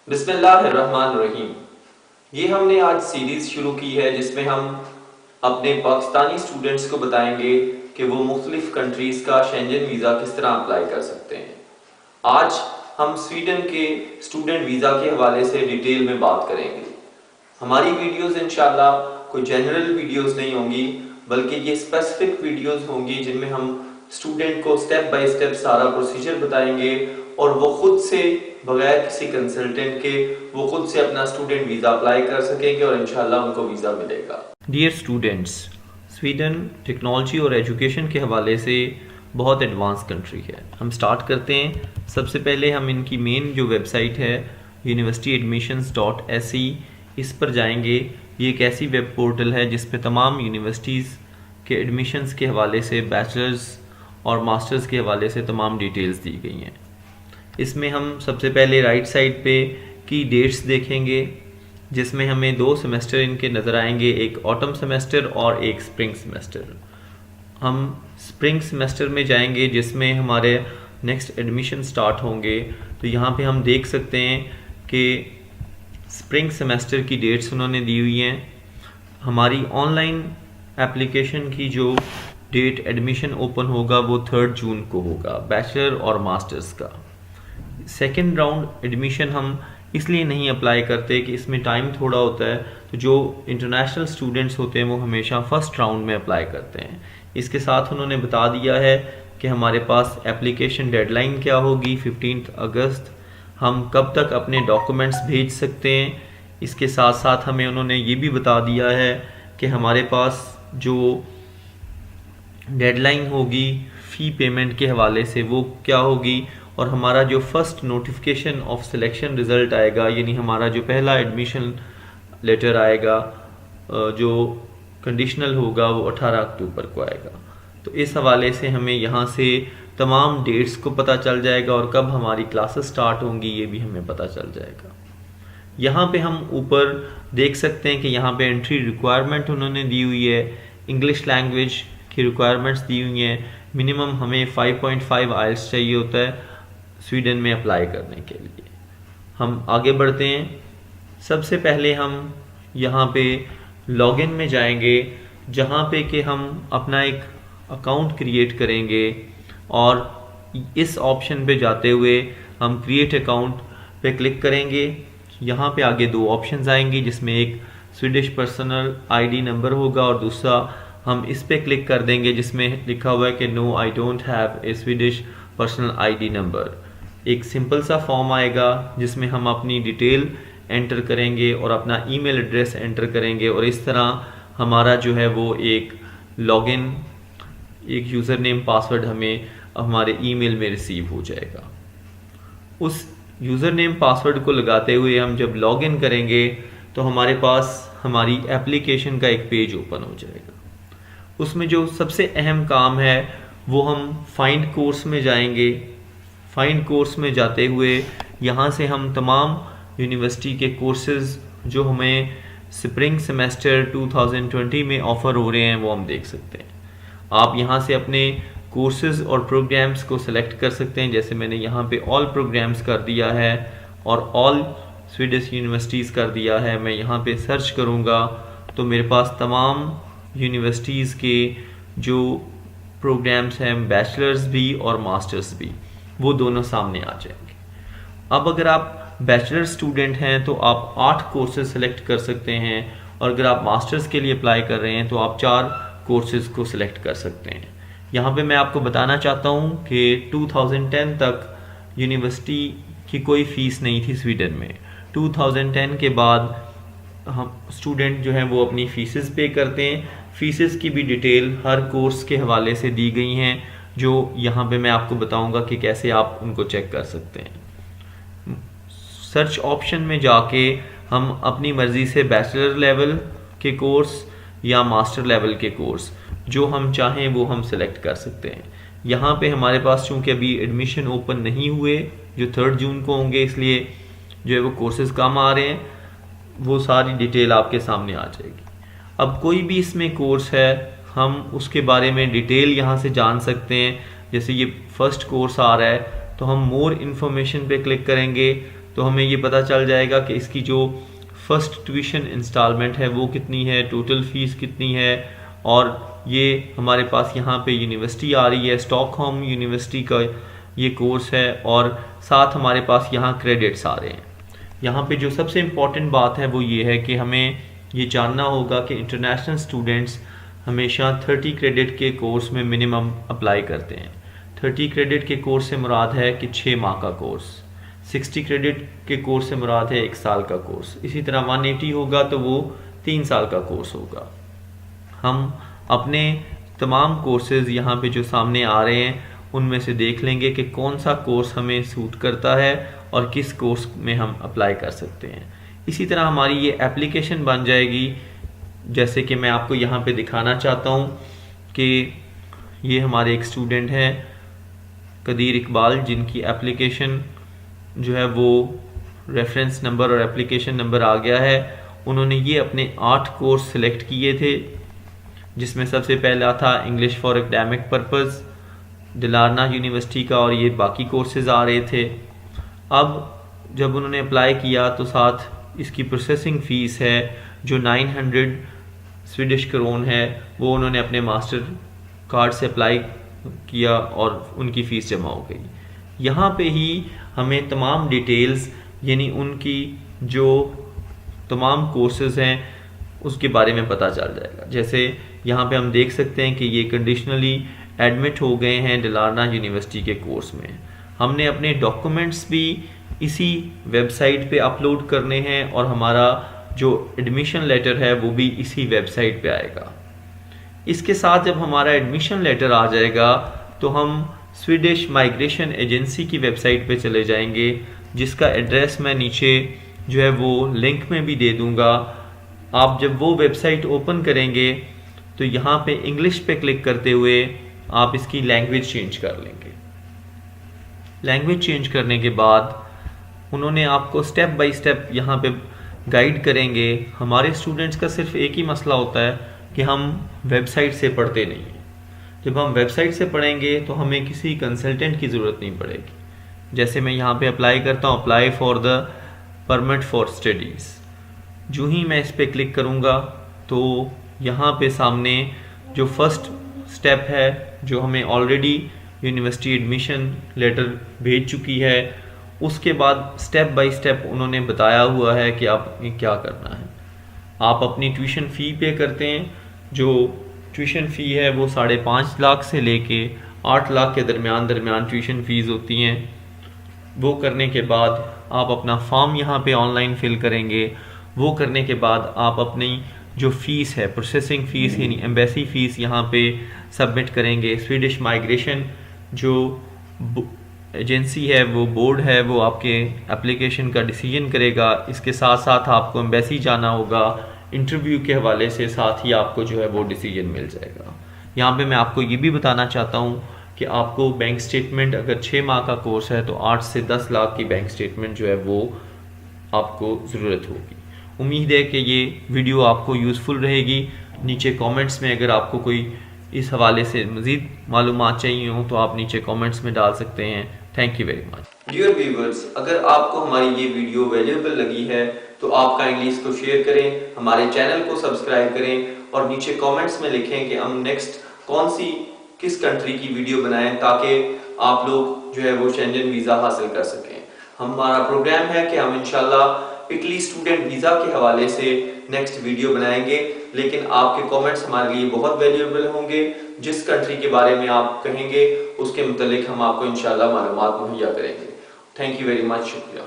बिस्मिल्लाहिर्रहमानिर्रहीम। ये हमने आज सीरीज़ शुरू की है जिसमें हम अपने पाकिस्तानी स्टूडेंट्स को बताएंगे कि वो मुख्तलिफ़ कंट्रीज़ का शेंजन वीज़ा किस तरह अप्लाई कर सकते हैं। आज हम स्वीडन के स्टूडेंट वीज़ा के हवाले से डिटेल में बात करेंगे। हमारी वीडियोज़ इंशाल्लाह कोई जनरल वीडियोज़ नहीं होंगी, बल्कि ये स्पेसिफिक वीडियोज़ होंगी जिनमें हम स्टूडेंट को स्टेप बाय स्टेप सारा प्रोसीजर बताएंगे और वो खुद से बगैर किसी कंसल्टेंट के वो खुद से अपना स्टूडेंट वीज़ा अप्लाई कर सकेंगे और इंशाल्लाह उनको वीज़ा मिलेगा। डियर स्टूडेंट्स, स्वीडन टेक्नोलॉजी और एजुकेशन के हवाले से बहुत एडवांस कंट्री है। हम स्टार्ट करते हैं। सबसे पहले हम इनकी मेन जो वेबसाइट है universityadmissions.se, इस पर जाएंगे। ये एक ऐसी वेब पोर्टल है जिस पे तमाम यूनिवर्सिटीज़ के एडमिशन्स के हवाले से बैचलर्स और मास्टर्स के हवाले से तमाम डिटेल्स दी गई हैं। इसमें हम सबसे पहले राइट साइड पे की डेट्स देखेंगे जिसमें हमें 2 सेमेस्टर इनके नज़र आएंगे, एक ऑटम सेमेस्टर और एक स्प्रिंग सेमेस्टर। हम स्प्रिंग सेमेस्टर में जाएंगे जिसमें हमारे नेक्स्ट एडमिशन स्टार्ट होंगे। तो यहाँ पे हम देख सकते हैं कि स्प्रिंग सेमेस्टर की डेट्स उन्होंने दी हुई हैं। हमारी ऑनलाइन एप्लीकेशन की जो डेट एडमिशन ओपन होगा वो 3 जून को होगा, बैचलर और मास्टर्स का। सेकेंड राउंड एडमिशन हम इसलिए नहीं अप्लाई करते कि इसमें टाइम थोड़ा होता है, तो जो इंटरनेशनल स्टूडेंट्स होते हैं वो हमेशा फर्स्ट राउंड में अप्लाई करते हैं। इसके साथ उन्होंने बता दिया है कि हमारे पास एप्लीकेशन डेडलाइन क्या होगी, 15 अगस्त। हम कब तक अपने डॉक्यूमेंट्स भेज सकते हैं। इसके साथ साथ हमें उन्होंने ये भी बता दिया है कि हमारे पास जो डेडलाइन होगी फ़ी पेमेंट के हवाले से वो क्या होगी, और हमारा जो first notification of selection result आएगा, यानी हमारा जो पहला एडमिशन लेटर आएगा जो कंडीशनल होगा, वो 18 अक्टूबर को आएगा। तो इस हवाले से हमें यहाँ से तमाम डेट्स को पता चल जाएगा और कब हमारी क्लासेस स्टार्ट होंगी ये भी हमें पता चल जाएगा। यहाँ पे हम ऊपर देख सकते हैं कि यहाँ पे एंट्री रिक्वायरमेंट उन्होंने दी हुई है। इंग्लिश लैंग्वेज की रिक्वायरमेंट्स दी हुई हैं। मिनिमम हमें 5.5 आइल्स चाहिए होता है स्वीडन में अप्लाई करने के लिए। हम आगे बढ़ते हैं। सबसे पहले हम यहाँ पे लॉगिन में जाएंगे, जहाँ पे कि हम अपना एक अकाउंट क्रिएट करेंगे और इस ऑप्शन पे जाते हुए हम क्रिएट अकाउंट पे क्लिक करेंगे। यहाँ पे आगे 2 ऑप्शंस आएंगी जिसमें एक स्वीडिश पर्सनल आईडी नंबर होगा और दूसरा हम इस पे क्लिक कर देंगे जिसमें लिखा हुआ है कि no I don't have a Swedish personal ID number. एक सिंपल सा फॉर्म आएगा जिसमें हम अपनी डिटेल एंटर करेंगे और अपना ईमेल एड्रेस एंटर करेंगे और इस तरह हमारा जो है वो एक लॉगिन, एक यूज़र नेम पासवर्ड हमें हमारे ईमेल में रिसीव हो जाएगा। उस यूज़र नेम पासवर्ड को लगाते हुए हम जब लॉगिन करेंगे तो हमारे पास हमारी एप्लीकेशन का एक पेज ओपन हो जाएगा। उसमें जो सबसे अहम काम है वो हम फाइंड कोर्स में जाएंगे। फाइंड कोर्स में जाते हुए यहाँ से हम तमाम यूनिवर्सिटी के कोर्सेज़ जो हमें स्प्रिंग सेमेस्टर 2020 में ऑफ़र हो रहे हैं वो हम देख सकते हैं। आप यहाँ से अपने कोर्सेज़ और प्रोग्राम्स को सिलेक्ट कर सकते हैं। जैसे मैंने यहाँ पे ऑल प्रोग्राम्स कर दिया है और ऑल स्वीडिश यूनिवर्सिटीज़ कर दिया है। मैं यहाँ पे सर्च करूँगा तो मेरे पास तमाम यूनिवर्सिटीज़ के जो प्रोग्राम्स हैं, बैचलर्स भी और मास्टर्स भी, वो दोनों सामने आ जाएंगे। अब अगर आप बैचलर स्टूडेंट हैं तो आप 8 कोर्सेज सेलेक्ट कर सकते हैं और अगर आप मास्टर्स के लिए अप्लाई कर रहे हैं तो आप 4 कोर्सेज को सिलेक्ट कर सकते हैं। यहाँ पे मैं आपको बताना चाहता हूँ कि 2010 तक यूनिवर्सिटी की कोई फ़ीस नहीं थी स्वीडन में। 2010 के बाद हम स्टूडेंट जो हैं वो अपनी फ़ीसेस पे करते हैं। फ़ीसेस की भी डिटेल हर कोर्स के हवाले से दी गई हैं जो यहाँ पे मैं आपको बताऊँगा कि कैसे आप उनको चेक कर सकते हैं। सर्च ऑप्शन में जाके हम अपनी मर्ज़ी से बैचलर लेवल के कोर्स या मास्टर लेवल के कोर्स जो हम चाहें वो हम सेलेक्ट कर सकते हैं। यहाँ पे हमारे पास चूँकि अभी एडमिशन ओपन नहीं हुए जो 3 जून को होंगे, इसलिए जो है वो कोर्सेज़ कम आ रहे हैं, वो सारी डिटेल आपके सामने आ जाएगी। अब कोई भी इसमें कोर्स है हम उसके बारे में डिटेल यहाँ से जान सकते हैं। जैसे ये फर्स्ट कोर्स आ रहा है तो हम मोर इन्फॉर्मेशन पे क्लिक करेंगे तो हमें ये पता चल जाएगा कि इसकी जो फर्स्ट ट्यूशन इंस्टॉलमेंट है वो कितनी है, टोटल फीस कितनी है, और ये हमारे पास यहाँ पे यूनिवर्सिटी आ रही है, स्टॉकहोम यूनिवर्सिटी का ये कोर्स है, और साथ हमारे पास यहाँ क्रेडिट्स आ रहे हैं। यहाँ पे जो सबसे इम्पॉर्टेंट बात है वो ये है कि हमें ये जानना होगा कि इंटरनेशनल स्टूडेंट्स हमेशा 30 क्रेडिट के कोर्स में मिनिमम अप्लाई करते हैं। 30 क्रेडिट के कोर्स से मुराद है कि 6 माह का कोर्स, 60 क्रेडिट के कोर्स से मुराद है 1 साल का कोर्स, इसी तरह 180 होगा तो वो 3 साल का कोर्स होगा। हम अपने तमाम कोर्सेज यहाँ पे जो सामने आ रहे हैं उनमें से देख लेंगे कि कौन सा कोर्स हमें सूट करता है और किस कोर्स में हम अप्लाई कर सकते हैं। इसी तरह हमारी ये एप्लीकेशन बन जाएगी, जैसे कि मैं आपको यहाँ पे दिखाना चाहता हूँ कि ये हमारे एक स्टूडेंट हैं कदीर इकबाल, जिनकी एप्लीकेशन जो है वो रेफरेंस नंबर और एप्लीकेशन नंबर आ गया है। उन्होंने ये अपने 8 कोर्स सिलेक्ट किए थे, जिसमें सबसे पहला था इंग्लिश फॉर एकेडमिक पर्पस, दिलारना यूनिवर्सिटी का, और ये बाकी कोर्सेज आ रहे थे। अब जब उन्होंने अप्लाई किया तो साथ इसकी प्रोसेसिंग फ़ीस है जो 900 स्वीडिश करोन है, वो उन्होंने अपने मास्टर कार्ड से अप्लाई किया और उनकी फ़ीस जमा हो गई। यहाँ पे ही हमें तमाम डिटेल्स यानी उनकी जो तमाम कोर्सेज हैं उसके बारे में पता चल जाएगा। जैसे यहाँ पे हम देख सकते हैं कि ये कंडीशनली एडमिट हो गए हैं दिलारना यूनिवर्सिटी के कोर्स में। हमने अपने डॉक्यूमेंट्स भी इसी वेबसाइट पे अपलोड करने हैं और हमारा जो एडमिशन लेटर है वो भी इसी वेबसाइट पे आएगा। इसके साथ जब हमारा एडमिशन लेटर आ जाएगा तो हम स्वीडिश माइग्रेशन एजेंसी की वेबसाइट पे चले जाएंगे, जिसका एड्रेस मैं नीचे जो है वो लिंक में भी दे दूंगा। आप जब वो वेबसाइट ओपन करेंगे तो यहाँ पे इंग्लिश पे क्लिक करते हुए आप इसकी लैंग्वेज चेंज कर लेंगे। लैंग्वेज चेंज करने के बाद उन्होंने आपको स्टेप बाय स्टेप यहाँ पे गाइड करेंगे। हमारे स्टूडेंट्स का सिर्फ एक ही मसला होता है कि हम वेबसाइट से पढ़ते नहीं हैं। जब हम वेबसाइट से पढ़ेंगे तो हमें किसी कंसल्टेंट की ज़रूरत नहीं पड़ेगी। जैसे मैं यहाँ पे अप्लाई करता हूँ, apply for the permit for studies. जो ही मैं इस पर क्लिक करूँगा तो यहाँ पे सामने जो फर्स्ट स्टेप है जो हमें ऑलरेडी यूनिवर्सिटी एडमिशन लेटर भेज चुकी है, उसके बाद स्टेप बाय स्टेप उन्होंने बताया हुआ है कि आपने क्या करना है। आप अपनी ट्यूशन फ़ी पे करते हैं। जो ट्यूशन फ़ी है वो 5.5 लाख से लेके 8 लाख के दरमियान ट्यूशन फ़ीस होती हैं। वो करने के बाद आप अपना फॉर्म यहाँ पे ऑनलाइन फिल करेंगे। वो करने के बाद आप अपनी जो फ़ीस है, प्रोसेसिंग फ़ीस यानी एम्बेसी फ़ीस यहाँ पे सबमिट करेंगे। स्वीडिश माइग्रेशन जो एजेंसी है, वो बोर्ड है, वो आपके एप्लीकेशन का डिसीजन करेगा। इसके साथ साथ आपको एम्बेसी जाना होगा, इंटरव्यू के हवाले से साथ ही आपको जो है वो डिसीजन मिल जाएगा। यहाँ पे मैं आपको ये भी बताना चाहता हूँ कि आपको बैंक स्टेटमेंट, अगर 6 माह का कोर्स है तो 8 से 10 लाख की बैंक स्टेटमेंट जो है वो आपको ज़रूरत होगी। उम्मीद है कि ये वीडियो आपको यूज़फुल रहेगी। नीचे कमेंट्स में अगर आपको कोई इस हवाले से मज़ीद मालूमात चाहिए हो तो आप नीचे कमेंट्स में डाल सकते हैं। Thank you very much. Dear viewers, अगर आपको हमारी ये वीडियो वैल्यूएबल लगी है तो आप काइंडली इसको शेयर करें, हमारे चैनल को सब्सक्राइब करें और नीचे कमेंट्स में लिखें कि हम नेक्स्ट किस कंट्री की वीडियो बनाएं ताकि आप लोग जो है वो शेंजन वीज़ा हासिल कर सकें। हमारा प्रोग्राम है कि हम इंशाल्लाह इटली स्टूडेंट वीज़ा के हवाले से नेक्स्ट वीडियो बनाएंगे, लेकिन आपके कमेंट्स हमारे लिए बहुत वैल्यूएबल होंगे। जिस कंट्री के बारे में आप कहेंगे उसके मुतालिक हम आपको इंशाल्लाह मालूमात मुहैया करेंगे। थैंक यू वेरी मच, शुक्रिया।